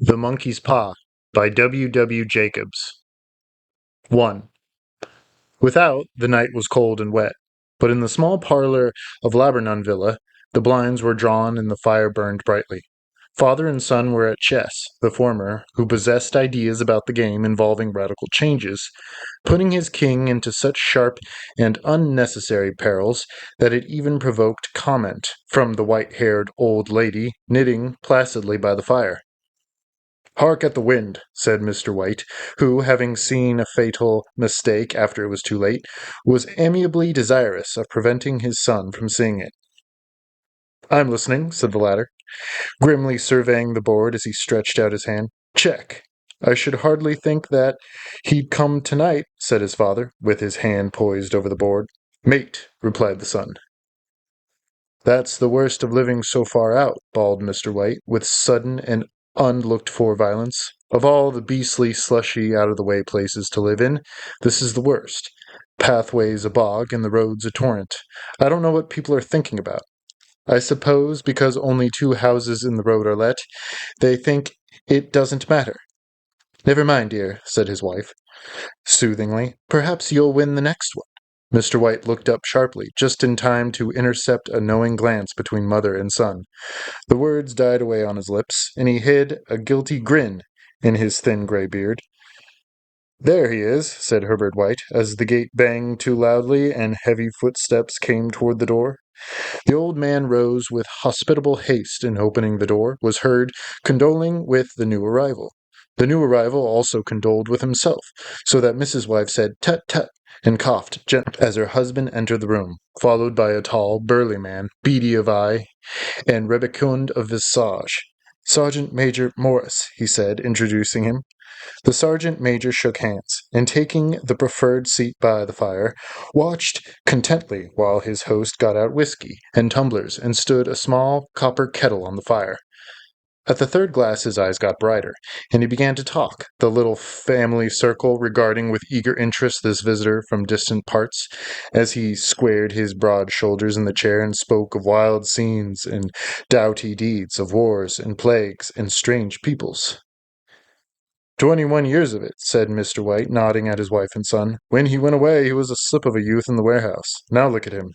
The Monkey's Paw by W. W. Jacobs. 1. Without, the night was cold and wet, but in the small parlor of Laburnum Villa, the blinds were drawn and the fire burned brightly. Father and son were at chess, the former, who possessed ideas about the game involving radical changes, putting his king into such sharp and unnecessary perils that it even provoked comment from the white-haired old lady knitting placidly by the fire. "Hark at the wind," said Mr. White, who, having seen a fatal mistake after it was too late, was amiably desirous of preventing his son from seeing it. "I'm listening," said the latter, grimly surveying the board as he stretched out his hand. "Check. I should hardly think that he'd come tonight," said his father, with his hand poised over the board. "Mate," replied the son. "That's the worst of living so far out," bawled Mr. White, with sudden and unlooked-for violence. "Of all the beastly, slushy, out-of-the-way places to live in, this is the worst. Pathway's a bog, and the road's a torrent. I don't know what people are thinking about. I suppose because only 2 houses in the road are let, they think it doesn't matter." "Never mind, dear," said his wife, soothingly. "Perhaps you'll win the next one." Mr. White looked up sharply, just in time to intercept a knowing glance between mother and son. The words died away on his lips, and he hid a guilty grin in his thin gray beard. "There he is," said Herbert White, as the gate banged too loudly and heavy footsteps came toward the door. The old man rose with hospitable haste and, opening the door, was heard condoling with the new arrival. The new arrival also condoled with himself, so that Mrs. White said "Tut, tut," and coughed gently as her husband entered the room, followed by a tall, burly man, beady of eye and rubicund of visage. "Sergeant Major Morris," he said, introducing him. The sergeant major shook hands, and taking the preferred seat by the fire, watched contentedly while his host got out whiskey and tumblers and stood a small copper kettle on the fire. At the third glass his eyes got brighter, and he began to talk, the little family circle regarding with eager interest this visitor from distant parts, as he squared his broad shoulders in the chair and spoke of wild scenes and doughty deeds, of wars and plagues and strange peoples. 21 years of it," said Mr. White, nodding at his wife and son. "When he went away, he was a slip of a youth in the warehouse. Now look at him."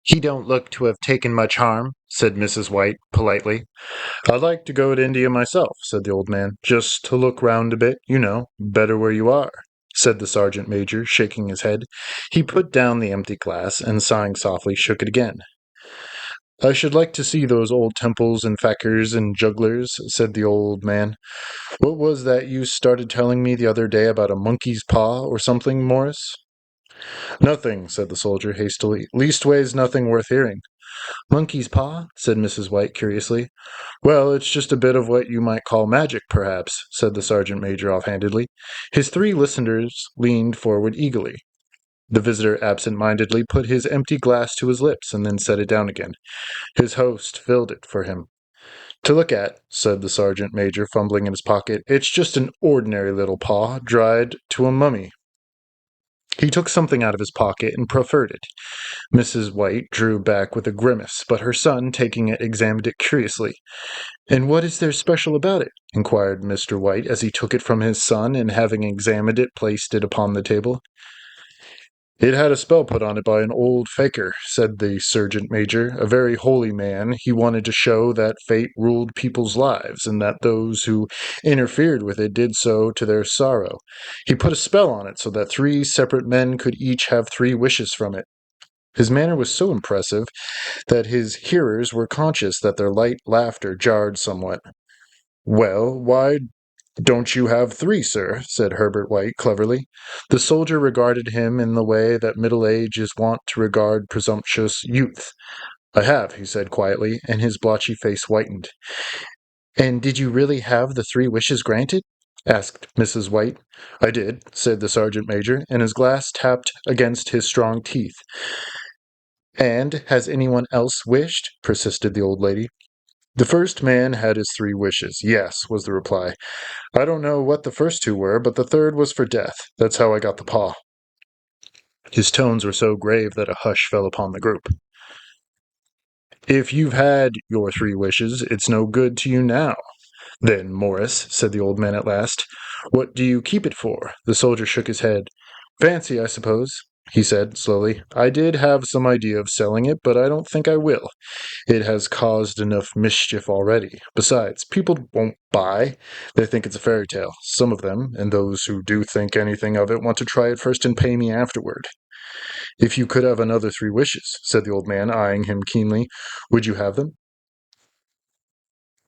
"He don't look to have taken much harm," said Mrs. White, politely. "I'd like to go to India myself," said the old man. "Just to look round a bit, you know. Better where you are," said the sergeant major, shaking his head. He put down the empty glass, and sighing softly, shook it again. "I should like to see those old temples and fakirs and jugglers," said the old man. "What was that you started telling me the other day about a monkey's paw or something, Morris?" "Nothing," said the soldier hastily. "Leastways, nothing worth hearing." "Monkey's paw?" said Mrs. White curiously. "Well, it's just a bit of what you might call magic, perhaps," said the sergeant major offhandedly. His 3 listeners leaned forward eagerly. The visitor absent-mindedly put his empty glass to his lips and then set it down again. His host filled it for him. "To look at," said the sergeant major, fumbling in his pocket, "it's just an ordinary little paw, dried to a mummy." He took something out of his pocket and proffered it. Mrs. White drew back with a grimace, but her son, taking it, examined it curiously. "And what is there special about it?" inquired Mr. White, as he took it from his son, and having examined it, placed it upon the table. "It had a spell put on it by an old fakir," said the sergeant major, "a very holy man. He wanted to show that fate ruled people's lives, and that those who interfered with it did so to their sorrow. He put a spell on it so that 3 separate men could each have 3 wishes from it." His manner was so impressive that his hearers were conscious that their light laughter jarred somewhat. "Well, why don't you have 3, sir?" said Herbert White cleverly. The soldier regarded him in the way that middle age is wont to regard presumptuous youth. "I have," he said quietly, and his blotchy face whitened. "And did you really have the 3 wishes granted?" asked Mrs. White. "I did," said the sergeant major, and his glass tapped against his strong teeth. "And has anyone else wished?" persisted the old lady. "The first man had his 3 wishes, yes," was the reply. "I don't know what the first 2 were, but the third was for death. That's how I got the paw." His tones were so grave that a hush fell upon the group. "If you've had your 3 wishes, it's no good to you now," "Then, Morris," said the old man at last, "what do you keep it for?" The soldier shook his head. "Fancy, I suppose," he said slowly. "I did have some idea of selling it, but I don't think I will. It has caused enough mischief already. Besides, people won't buy. They think it's a fairy tale, some of them, and those who do think anything of it want to try it first and pay me afterward." "If you could have another 3 wishes," said the old man, eyeing him keenly, "would you have them?"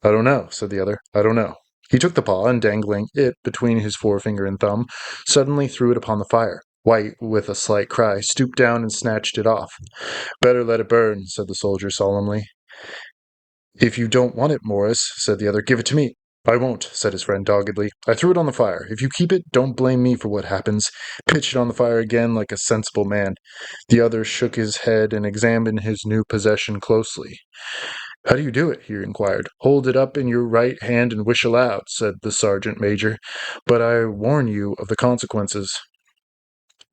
"I don't know," said the other. "I don't know." He took the paw, and dangling it between his forefinger and thumb, suddenly threw it upon the fire. White, with a slight cry, stooped down and snatched it off. "Better let it burn," said the soldier solemnly. "If you don't want it, Morris," said the other, "give it to me." "I won't," said his friend doggedly. "I threw it on the fire. If you keep it, don't blame me for what happens. Pitch it on the fire again like a sensible man." The other shook his head and examined his new possession closely. "How do you do it?" he inquired. "Hold it up in your right hand and wish aloud," said the sergeant major. "But I warn you of the consequences."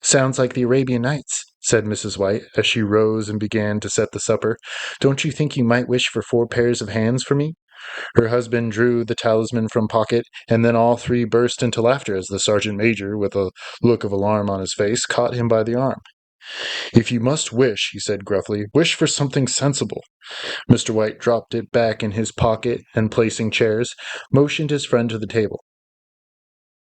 "Sounds like the Arabian Nights," said Mrs. White, as she rose and began to set the supper. "Don't you think you might wish for 4 pairs of hands for me?" Her husband drew the talisman from pocket, and then all three burst into laughter as the sergeant major, with a look of alarm on his face, caught him by the arm. "If you must wish," he said gruffly, "wish for something sensible." Mr. White dropped it back in his pocket and, placing chairs, motioned his friend to the table.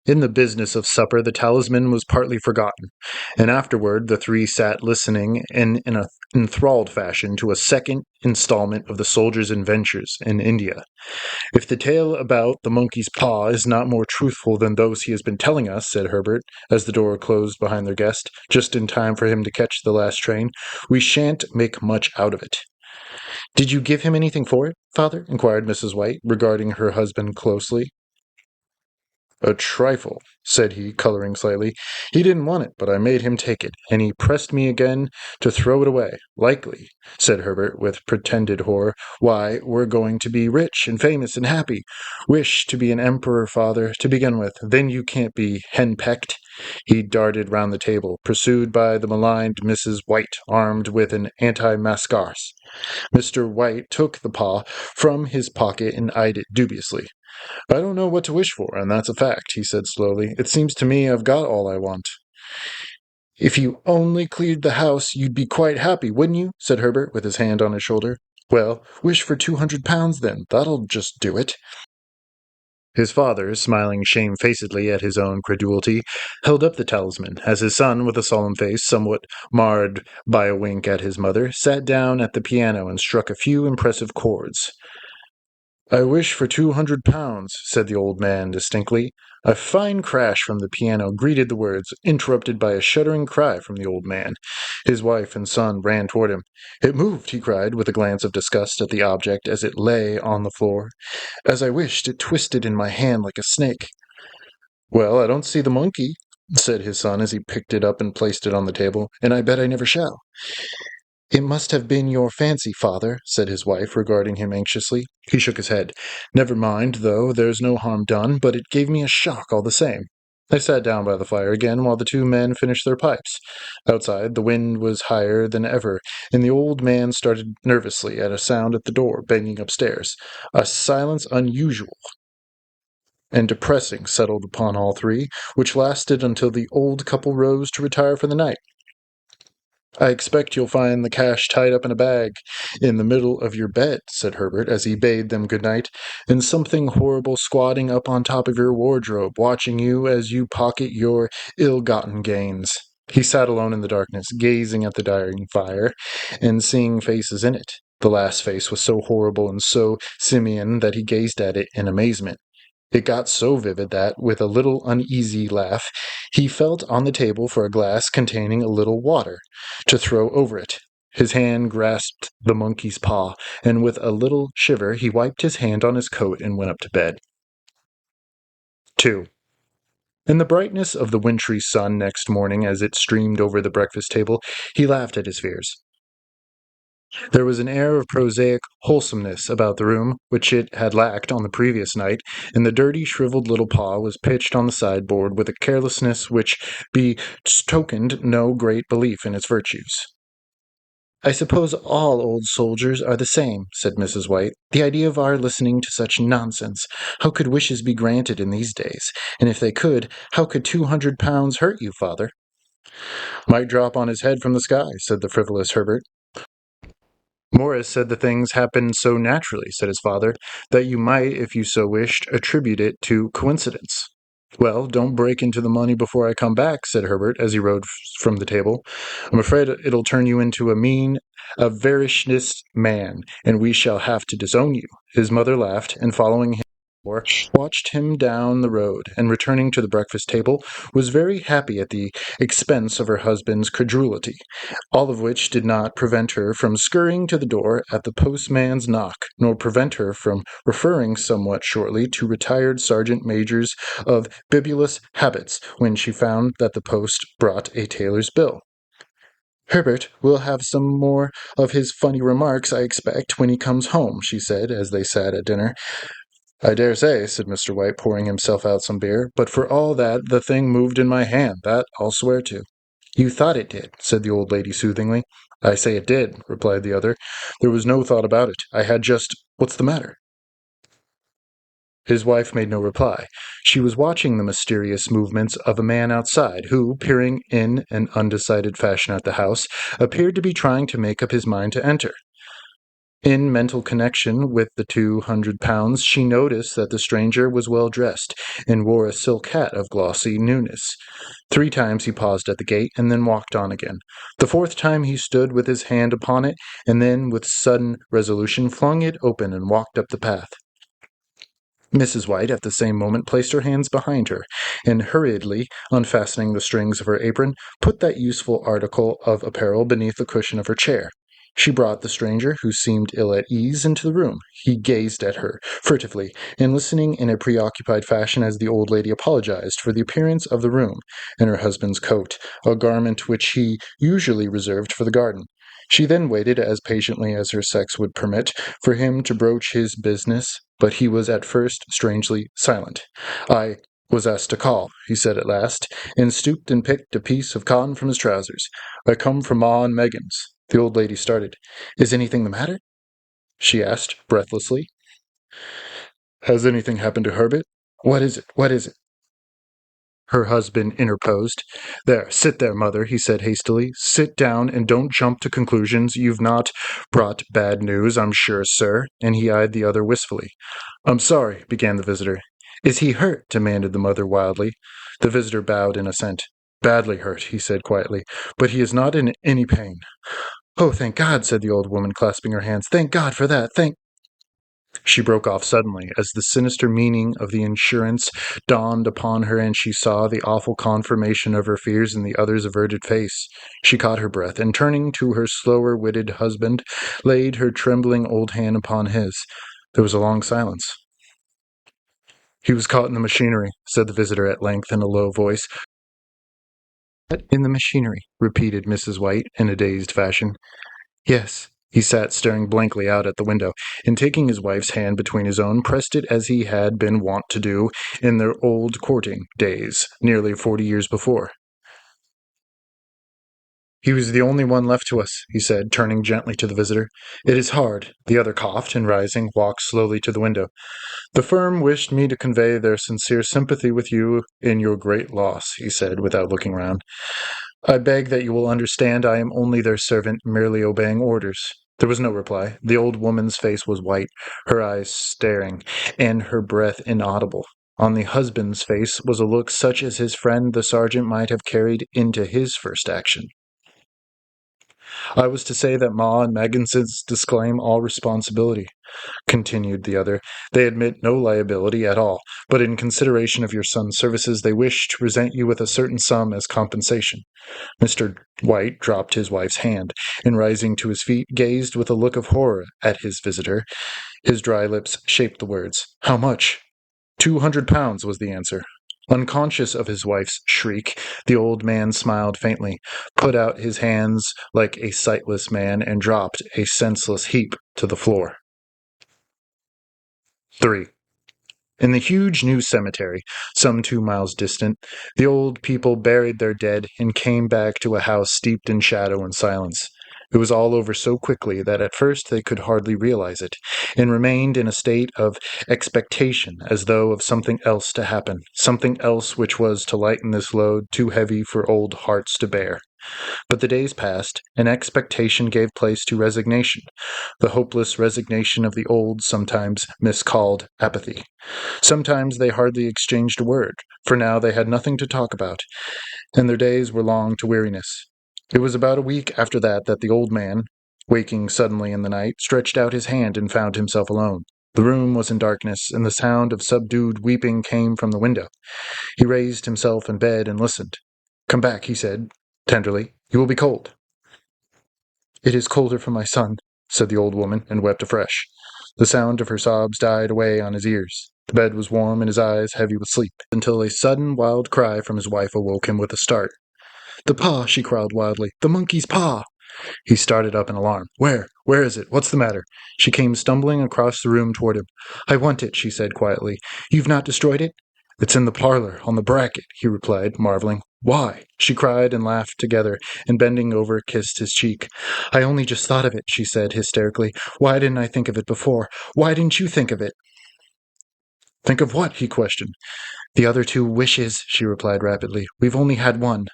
In the business of supper, the talisman was partly forgotten, and afterward the three sat listening in an enthralled fashion to a second installment of the soldier's adventures in India. "If the tale about the monkey's paw is not more truthful than those he has been telling us," said Herbert, as the door closed behind their guest, just in time for him to catch the last train, "we shan't make much out of it." "Did you give him anything for it, father?" inquired Mrs. White, regarding her husband closely. "A trifle," said he, coloring slightly. "He didn't want it, but I made him take it, and he pressed me again to throw it away. Likely," said Herbert, with pretended horror. "Why, we're going to be rich and famous and happy. Wish to be an emperor, father, to begin with. Then you can't be henpecked." He darted round the table, pursued by the maligned Mrs. White, armed with an anti-mascaras. Mr. White took the paw from his pocket and eyed it dubiously. "I don't know what to wish for, and that's a fact," he said slowly. "It seems to me I've got all I want." "If you only cleared the house, you'd be quite happy, wouldn't you?" said Herbert, with his hand on his shoulder. "Well, wish for 200 pounds, then. That'll just do it." His father, smiling shamefacedly at his own credulity, held up the talisman, as his son, with a solemn face, somewhat marred by a wink at his mother, sat down at the piano and struck a few impressive chords. "I wish for 200 pounds," said the old man distinctly. A fine crash from the piano greeted the words, interrupted by a shuddering cry from the old man. His wife and son ran toward him. "It moved," he cried, with a glance of disgust at the object as it lay on the floor. "As I wished, it twisted in my hand like a snake." "Well, I don't see the monkey," said his son as he picked it up and placed it on the table, "and I bet I never shall." "It must have been your fancy, father," said his wife, regarding him anxiously. He shook his head. "Never mind, though, there's no harm done, but it gave me a shock all the same." They sat down by the fire again while the two men finished their pipes. Outside, the wind was higher than ever, and the old man started nervously at a sound at the door, banging upstairs. A silence unusual and depressing settled upon all three, which lasted until the old couple rose to retire for the night. "I expect you'll find the cash tied up in a bag in the middle of your bed," said Herbert, as he bade them good night, "and something horrible squatting up on top of your wardrobe, watching you as you pocket your ill-gotten gains." He sat alone in the darkness, gazing at the dying fire, and seeing faces in it. The last face was so horrible and so simian that he gazed at it in amazement. It got so vivid that, with a little uneasy laugh, he felt on the table for a glass containing a little water, to throw over it. His hand grasped the monkey's paw, and with a little shiver he wiped his hand on his coat and went up to bed. 2. In the brightness of the wintry sun next morning, as it streamed over the breakfast table, he laughed at his fears. There was an air of prosaic wholesomeness about the room which it had lacked on the previous night, and the dirty, shriveled little paw was pitched on the sideboard with a carelessness which betokened no great belief in its virtues. I suppose all old soldiers are the same, said Mrs. White. The idea of our listening to such nonsense. How could wishes be granted in these days? And if they could, how could £200 hurt you, father? Might drop on his head from the sky, said the frivolous Herbert. Morris said the things happened so naturally, said his father, that you might, if you so wished, attribute it to coincidence. Well, don't break into the money before I come back, said Herbert as he rose from the table. I'm afraid it'll turn you into a mean, avaricious man, and we shall have to disown you. His mother laughed, and following him, watched him down the road, and returning to the breakfast table, was very happy at the expense of her husband's credulity, all of which did not prevent her from scurrying to the door at the postman's knock, nor prevent her from referring somewhat shortly to retired sergeant majors of bibulous habits when she found that the post brought a tailor's bill. Herbert will have some more of his funny remarks, I expect, when he comes home, she said, as they sat at dinner. I dare say, said Mr. White, pouring himself out some beer, but for all that the thing moved in my hand, that I'll swear to. You thought it did, said the old lady soothingly. I say it did, replied the other. There was no thought about it. I had just, what's the matter? His wife made no reply. She was watching the mysterious movements of a man outside, who, peering in an undecided fashion at the house, appeared to be trying to make up his mind to enter. In mental connection with the £200, she noticed that the stranger was well dressed, and wore a silk hat of glossy newness. 3 times he paused at the gate, and then walked on again. The 4th time he stood with his hand upon it, and then with sudden resolution flung it open and walked up the path. Mrs. White at the same moment placed her hands behind her, and hurriedly unfastening the strings of her apron, put that useful article of apparel beneath the cushion of her chair. She brought the stranger, who seemed ill at ease, into the room. He gazed at her furtively, and listening in a preoccupied fashion as the old lady apologized for the appearance of the room and her husband's coat, a garment which he usually reserved for the garden. She then waited, as patiently as her sex would permit, for him to broach his business, but he was at first strangely silent. I was asked to call, he said at last, and stooped and picked a piece of cotton from his trousers. I come from Ma and Megan's. The old lady started. Is anything the matter? She asked, breathlessly. Has anything happened to Herbert? What is it? What is it? Her husband interposed. There, sit there, mother, he said hastily. Sit down and don't jump to conclusions. You've not brought bad news, I'm sure, sir. And he eyed the other wistfully. I'm sorry, began the visitor. Is he hurt? Demanded the mother wildly. The visitor bowed in assent. Badly hurt, he said quietly, but he is not in any pain. Oh, thank God, said the old woman, clasping her hands. Thank God for that. She broke off suddenly as the sinister meaning of the insurance dawned upon her, and she saw the awful confirmation of her fears in the other's averted face. She caught her breath, and turning to her slower-witted husband, laid her trembling old hand upon his. There was a long silence. He was caught in the machinery, said the visitor at length in a low voice. Caught in the machinery, repeated Mrs. White in a dazed fashion. Yes. He sat staring blankly out at the window, and taking his wife's hand between his own, pressed it as he had been wont to do in their old courting days, nearly 40 years before. He was the only one left to us, he said, turning gently to the visitor. It is hard. The other coughed, and rising, walked slowly to the window. The firm wished me to convey their sincere sympathy with you in your great loss, he said, without looking round. I beg that you will understand I am only their servant, merely obeying orders. There was no reply. The old woman's face was white, her eyes staring, and her breath inaudible. On the husband's face was a look such as his friend the sergeant might have carried into his first action. I was to say that Ma and Megginsons disclaim all responsibility, continued the other. They admit no liability at all, but in consideration of your son's services they wish to present you with a certain sum as compensation. Mr. White dropped his wife's hand, and rising to his feet, gazed with a look of horror at his visitor. His dry lips shaped the words. How much? £200 was the answer. Unconscious of his wife's shriek, the old man smiled faintly, put out his hands like a sightless man, and dropped a senseless heap to the floor. 3. In the huge new cemetery, some 2 miles distant, the old people buried their dead and came back to a house steeped in shadow and silence. It was all over so quickly that at first they could hardly realize it, and remained in a state of expectation as though of something else to happen, something else which was to lighten this load too heavy for old hearts to bear. But the days passed, and expectation gave place to resignation, the hopeless resignation of the old, sometimes miscalled apathy. Sometimes they hardly exchanged a word, for now they had nothing to talk about, and their days were long to weariness. It was about a week after that the old man, waking suddenly in the night, stretched out his hand and found himself alone. The room was in darkness, and the sound of subdued weeping came from the window. He raised himself in bed and listened. "Come back," he said, tenderly. "You will be cold." "It is colder for my son," said the old woman, and wept afresh. The sound of her sobs died away on his ears. The bed was warm and his eyes heavy with sleep, until a sudden wild cry from his wife awoke him with a start. "The paw!" she cried wildly. "The monkey's paw!" He started up in alarm. "Where? Where is it? What's the matter?" She came stumbling across the room toward him. "I want it," she said quietly. "You've not destroyed it?" "It's in the parlor, on the bracket," he replied, marveling. "Why?" she cried, and laughed together, and bending over kissed his cheek. "I only just thought of it," she said hysterically. "Why didn't I think of it before? Why didn't you think of it?" "Think of what?" he questioned. "The other two wishes," she replied rapidly. "We've only had one."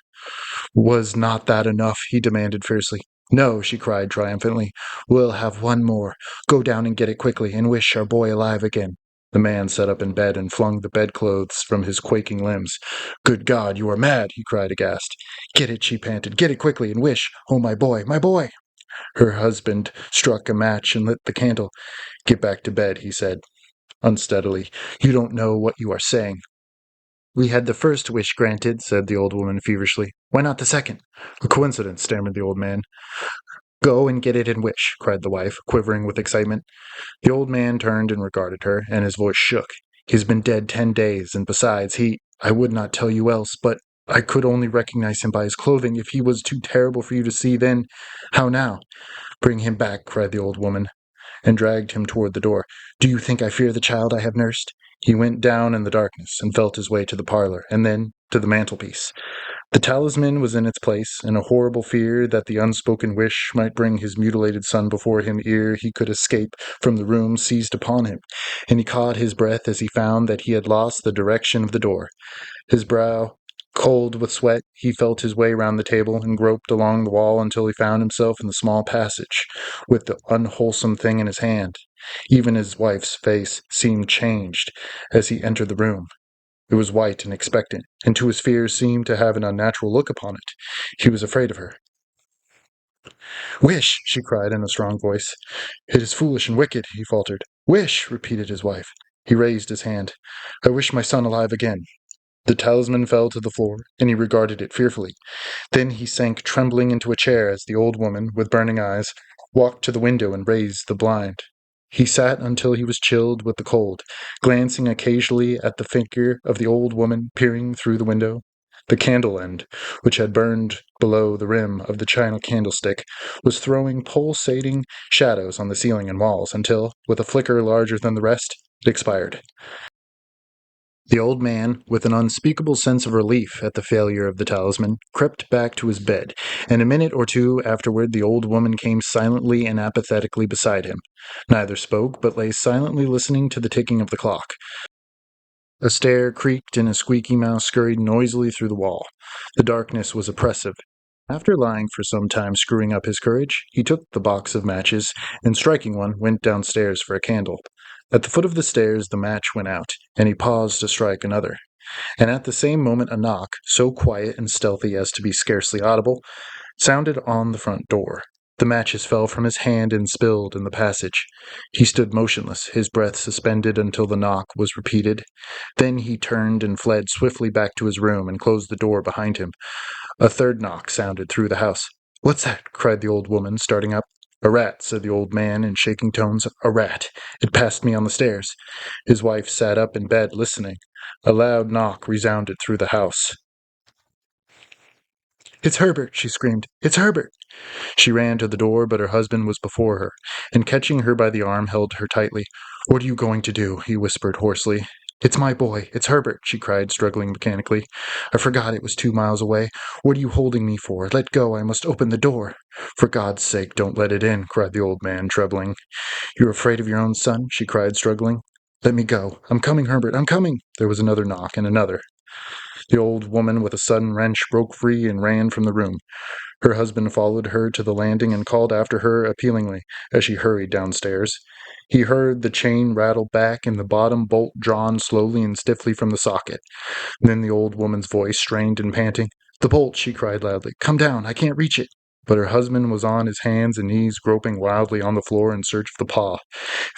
"Was not that enough?" he demanded fiercely. "No," she cried triumphantly. "We'll have one more. Go down and get it quickly, and wish our boy alive again." The man sat up in bed and flung the bedclothes from his quaking limbs. "Good God, you are mad!" he cried aghast. "Get it," she panted. "Get it quickly, and wish. Oh, my boy, my boy!" Her husband struck a match and lit the candle. "Get back to bed," he said, unsteadily. "You don't know what you are saying." "We had the first wish granted," said the old woman feverishly. "Why not the second?" "A coincidence," stammered the old man. "Go and get it and wish," cried the wife, quivering with excitement. The old man turned and regarded her, and his voice shook. "He's been dead 10 days, and besides, I would not tell you else, but I could only recognize him by his clothing. If he was too terrible for you to see, then how now?" "Bring him back," cried the old woman, and dragged him toward the door. "Do you think I fear the child I have nursed?" He went down in the darkness, and felt his way to the parlor, and then to the mantelpiece. The talisman was in its place, and a horrible fear that the unspoken wish might bring his mutilated son before him ere he could escape from the room seized upon him, and he caught his breath as he found that he had lost the direction of the door. His brow cold with sweat, he felt his way round the table and groped along the wall until he found himself in the small passage, with the unwholesome thing in his hand. Even his wife's face seemed changed as he entered the room. It was white and expectant, and to his fears seemed to have an unnatural look upon it. He was afraid of her. "Wish!" she cried in a strong voice. "It is foolish and wicked," he faltered. "Wish!" repeated his wife. He raised his hand. "I wish my son alive again." The talisman fell to the floor, and he regarded it fearfully. Then he sank trembling into a chair as the old woman, with burning eyes, walked to the window and raised the blind. He sat until he was chilled with the cold, glancing occasionally at the figure of the old woman peering through the window. The candle end, which had burned below the rim of the china candlestick, was throwing pulsating shadows on the ceiling and walls until, with a flicker larger than the rest, it expired. The old man, with an unspeakable sense of relief at the failure of the talisman, crept back to his bed, and a minute or two afterward the old woman came silently and apathetically beside him. Neither spoke, but lay silently listening to the ticking of the clock. A stair creaked, and a squeaky mouse scurried noisily through the wall. The darkness was oppressive. After lying for some time screwing up his courage, he took the box of matches, and striking one, went downstairs for a candle. At the foot of the stairs the match went out, and he paused to strike another. And at the same moment a knock, so quiet and stealthy as to be scarcely audible, sounded on the front door. The matches fell from his hand and spilled in the passage. He stood motionless, his breath suspended until the knock was repeated. Then he turned and fled swiftly back to his room and closed the door behind him. A third knock sounded through the house. "What's that?" cried the old woman, starting up. "A rat," said the old man in shaking tones. "A rat. It passed me on the stairs." His wife sat up in bed, listening. A loud knock resounded through the house. "It's Herbert!" she screamed. "It's Herbert!" She ran to the door, but her husband was before her, and catching her by the arm, held her tightly. "What are you going to do?" he whispered hoarsely. "It's my boy. It's Herbert," she cried, struggling mechanically. "I forgot it was 2 miles away. What are you holding me for? Let go. I must open the door." "For God's sake, don't let it in," cried the old man, trembling. "You're afraid of your own son?" she cried, struggling. "Let me go. I'm coming, Herbert. I'm coming." There was another knock and another. The old woman, with a sudden wrench, broke free and ran from the room. Her husband followed her to the landing and called after her appealingly as she hurried downstairs. He heard the chain rattle back and the bottom bolt drawn slowly and stiffly from the socket. Then the old woman's voice, strained and panting. "The bolt!" she cried loudly. "Come down! I can't reach it!" But her husband was on his hands and knees, groping wildly on the floor in search of the paw.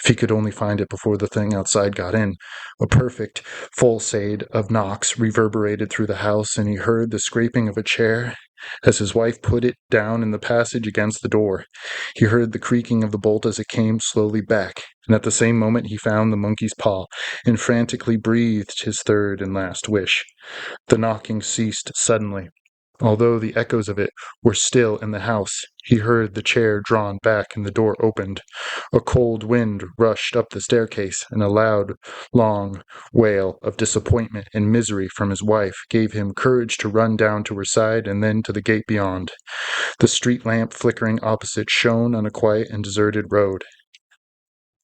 If he could only find it before the thing outside got in. A perfect fusillade of knocks reverberated through the house, and he heard the scraping of a chair as his wife put it down in the passage against the door. He heard the creaking of the bolt as it came slowly back, and at the same moment he found the monkey's paw, and frantically breathed his third and last wish. The knocking ceased suddenly. Although the echoes of it were still in the house, he heard the chair drawn back and the door opened. A cold wind rushed up the staircase, and a loud, long wail of disappointment and misery from his wife gave him courage to run down to her side and then to the gate beyond. The street lamp flickering opposite shone on a quiet and deserted road,